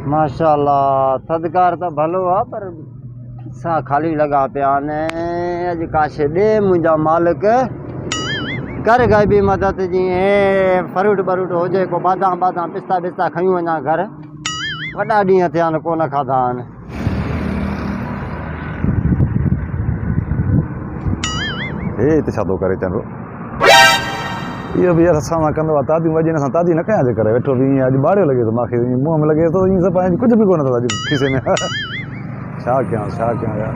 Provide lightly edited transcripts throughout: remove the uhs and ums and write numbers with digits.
माशाल्लाह थदकार तो भलो आ पर सा खाली लगा पिया ने अज काशे दे मुंहिंजा मालिक कर गए भी मदद जी फ्रूट बरूट हो जाए को बादाम बादाम पिस्ता बिस्ता खयूं वञा घर वॾा ॾींहं थिया आहिनि कोन खाधा आहिनि। हे हिते छा थो करे चङो इहो बि असां सां कंदो आहे तादियूं वॼनि असां तादी न कयां जे करे वेठो बि ईअं अॼु ॿाड़ियो लॻे थो मूंखे मुंहं में लॻे थो ईअं सभु कुझु बि कोन अथव अॼु खीसे में छा कयां यार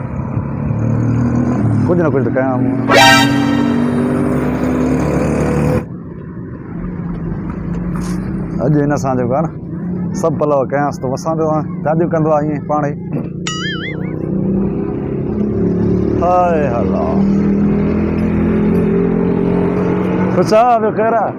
कुझु न कुझु त कयां अॼु हिन सां जेको आहे न सभु पलव कयांसि थो वसां पियो तादियूं कंदो आहे ईअं पाण ई हाय हला छा ॿियो ख़ैर आहे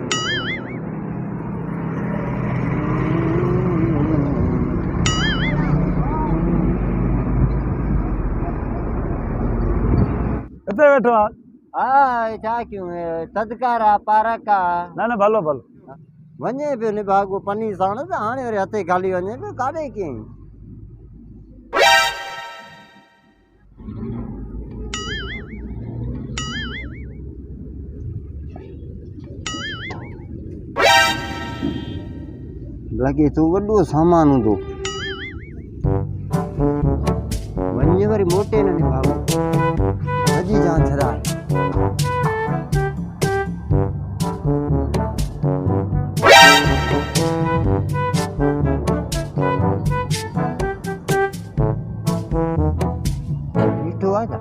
हिते वेठो आहे हा छा कयूं थदकार आहे पारक आहे न भलो भलो वञे पियो निभागो पनी साण त हाणे वरी हथे खाली वञे पियो काॾे कीअं लॻे थो वॾो सामान हूंदो वञे वरी मोटे न निभागो अॼु जान छॾाए ॾिठो आहे छा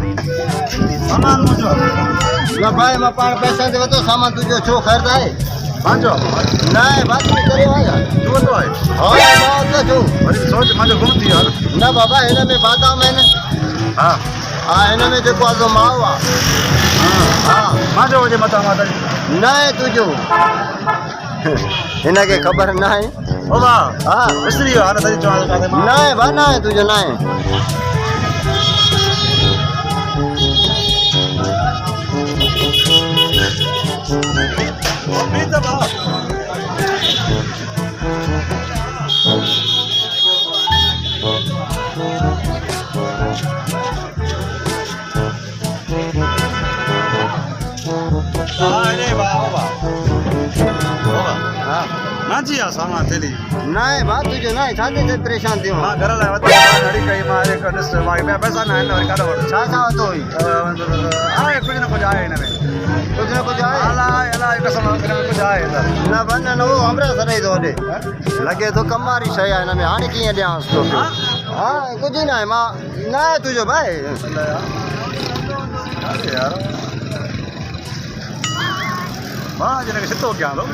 सामान मुझो न भाई मां पाण पैसा दे वतो सामान तुझो छो ख़रीद आहे पंहिंजो न बात करे आया तूं वरितो आहे हा मां त छो वरी सोच मुंहिंजो गुम थी वियो आहे न बाबा हिन में बादाम आहिनि हा हा हिन में जेको आहे माओ आहे हा मुंहिंजो हुजे मथां मां त न आहे तुंहिंजो हिनखे ख़बर न आहे ओ वाह हा विसरी वियो हाणे तरी चवां काथे न आहे भा न आहे तुंहिंजो न आहे अरे वाह वाह ना जी आ सामान तेली न आहे भा तुंहिंजो न आहे छाते ते परेशान थियो मां घर लाइ वरितो घड़ी कई मां हिकु ॾिस मां ॿिया पैसा न आहिनि वरी काॾो वठि छा छा वरितो हुई आहे कुझु न कुझु आहे हिन में कुझु न कुझु आहे अलाए अलाए कसम कुझु आहे हिन न भा न उहो अमृतसर ई थो हले लॻे थो कम वारी शइ आहे हिन में हाणे कीअं ॾियांसि तोखे हा कुझु न आहे मां न आहे तुंहिंजो भाई अरे यार मां हिनखे छितो कयां थो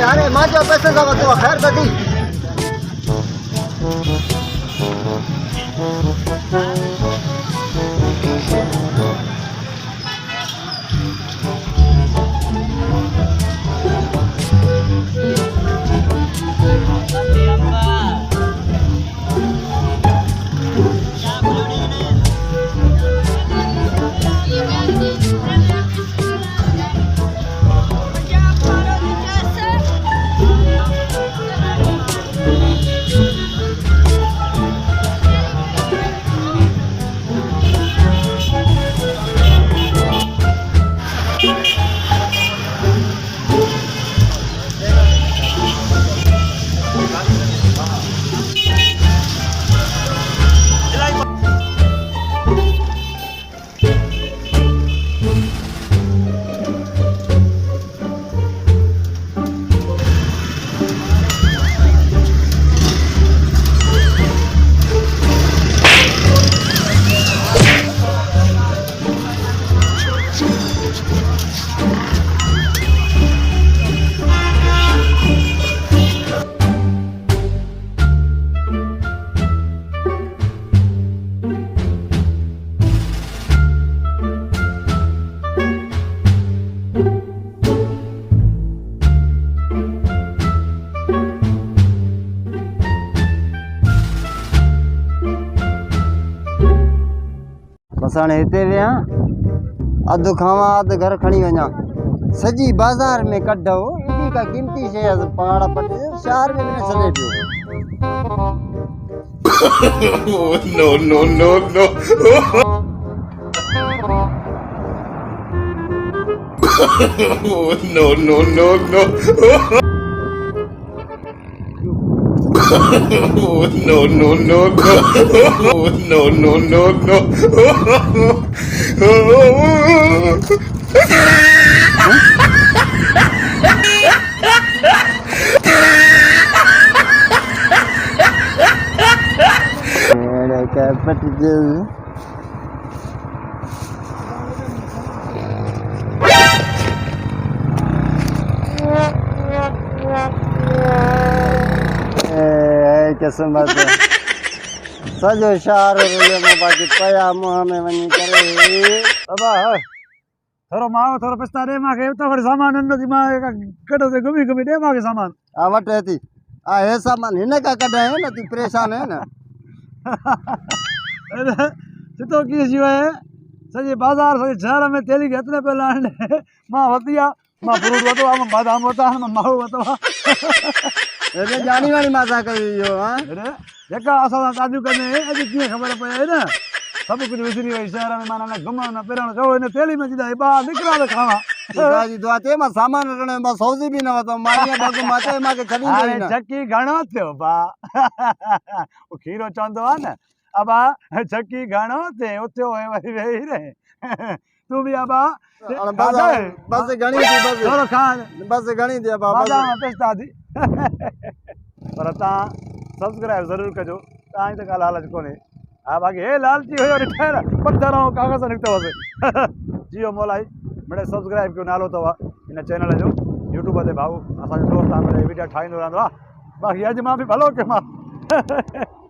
अरे मां जो पैसे सां वरितो आहे ख़ैर त थी असां हिते विया अधु खावां अधु घर खणी वञा सॼी बाज़ार में कढो एॾी का क़ीमती शइ आहे पहाड़ पटे शहर में बि न छॾे पियो no, no, no, no. No, no, no, no. No, no, no, no. No, no, no, no. किस्मत सॼो शहर बाक़ी पया मुंहं में वञी करे बाबा थोरो माण्हू थोरो पिस्ता ॾे मूंखे उतां वरी सामान हिन जी मां कढो ते घुमी घुमी ॾे मूंखे सामान हा वठि थी हा हे सामान हिन खां कढाए न तूं परेशान आहे न सिधो कीअं थी वये सॼे बाज़ार सॼे शहर में तेली खे हथ न पियो लाहिण ॾे मां वरिती आहे मां फ्रूट वरितो आहे मां बादाम वरिता आहिनि मां माओ वरितो आहे हेॾे ॼाणी वाणी माता कई इहो हा जेका असां सां ताज़ियूं कंदे अॼु कीअं ख़बर पए न सभु कुझु विसरी वई शहर में माना न घुमण न फिरण चओ हिन थेली में सीधा ॿाहिरि निकिरा त खावां खुदा जी दुआ थिए मां सामान वठण मां सौदी बि न वरितो मां ईअं बग मां चए मूंखे छॾींदो ई न चकी घणो थियो भाउ खीरो चवंदो आहे न अबा चकी घणो थिए उथियो वरी वेही रहे तूं बि अबा बस घणी थी बस थोरो खा बस घणी थी अबा बादाम पिस्ता थी पर तव्हां सब्सक्राइब ज़रूरु कजो तव्हांजी त ॻाल्हि लालच कोन्हे हा बाक़ी हे लालची हुयो ॾिठे न पथर ऐं कागज़ निकितो हुअसि जियो मोलाई मिड़े सब्सक्राइब कयो नालो अथव हिन चैनल जो यूट्यूब ते भाऊ असांजो दोस्त आहे वीडियो ठाहींदो रहंदो आहे बाक़ी अॼु मां बि भलो कयोमांसि